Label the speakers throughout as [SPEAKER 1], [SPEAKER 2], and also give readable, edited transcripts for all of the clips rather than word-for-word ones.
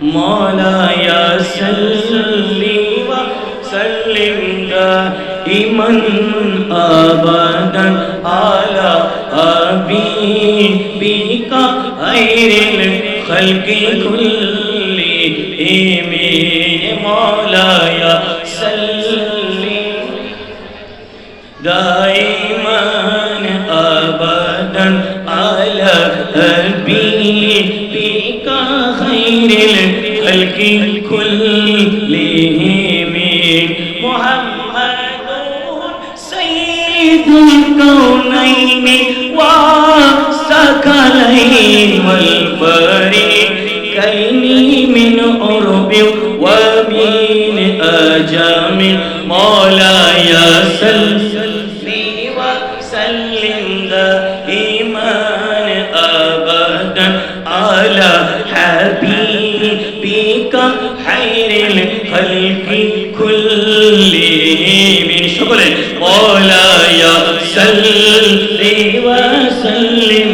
[SPEAKER 1] مولاي صل وسلم دائما أبدا على حبيبك خير الخلق كلهم مولاي صل دائما أبدا على حبيبك خير الخلق كلهم محمد سيد الكونين والثقلين والفريقين من عرب ومن أجم مولاي صل وسلم دائما أبدا على حبيبك خير الخلق كلهم شكرا مولاي صل وسلم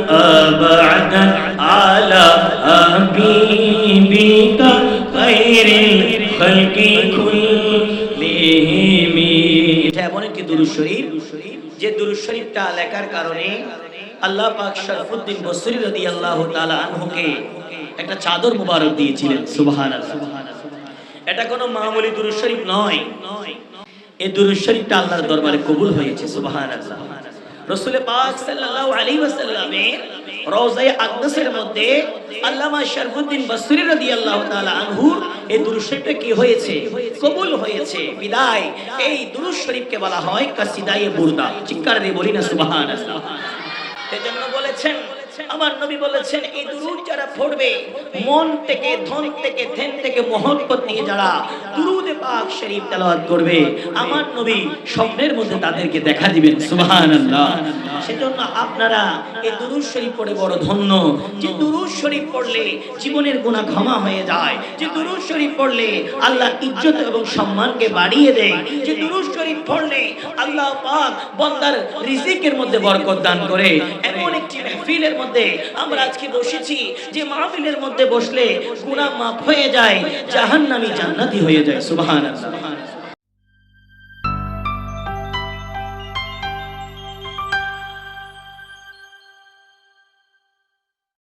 [SPEAKER 1] أبدا على حبيبك خير الخلق كلهم এমন একটি দুরূদ শরীফ যে দুরূদ শরীফটা লেখার কারণে আল্লাহ পাক শরফুদ্দীন বসরি রাদিয়াল্লাহু তাআলা আনহুকে একটা চাদর মুবারক দিয়েছিলেন সুবহানাল্লাহ। এটা কোনো মামুলি দুরূদ শরীফ নয়, এই দুরূদ শরীফটা আল্লাহর দরবারে কবুল হয়েছে সুবহানাল্লাহ। রাসূল পাক সাল্লাল্লাহু আলাইহি ওয়াসাল্লামের রওজায়ে আকদাসের মধ্যে আল্লামা শরফুদ্দীন বসরি রাদিয়াল্লাহু তাআলা আনহু এই দুরূদ শরীফটা কি হয়েছে, কবুল হয়েছে। বিদায় এই দুরূদ শরীফকে বলা হয় কাসিদায়ে বুরদা। চিৎকার দিয়ে বলি না সুবহানাল্লাহ। এজন্য বলেছেন আমার নবী বলেছেন এই দুরূদ যারা পড়বে মন থেকে ধন থেকে ধ্যান থেকে মহব্বত নিয়ে যারা দুরূদে পাক শরীফ তেলাওয়াত করবে আমার নবী স্বপ্নের মধ্যে তাদেরকে দেখা দিবেন সুবহানাল্লাহ। সেজন্য আপনারা এই দুরূদ শরীফ পড়ে বড় ধন্য। যে দুরূদ শরীফ পড়লে জীবনের গুনাহ ক্ষমা হয়ে যায়, যে দুরূদ শরীফ পড়লে আল্লাহ ইজ্জত এবং সম্মানকে বাড়িয়ে দেয়, যে দুরূদ শরীফ পড়লে আল্লাহ পাক বান্দার রিজিকের মধ্যে বরকত দান করে। এমন একটি মাহফিলের মধ্যে আমরা আজকে বসেছি যে মাহফিলের মধ্যে বসলে গুনাহ মাফ হয়ে যায়, জাহান্নামী জান্নাতি হয়ে যায় সুবহানাল্লাহ।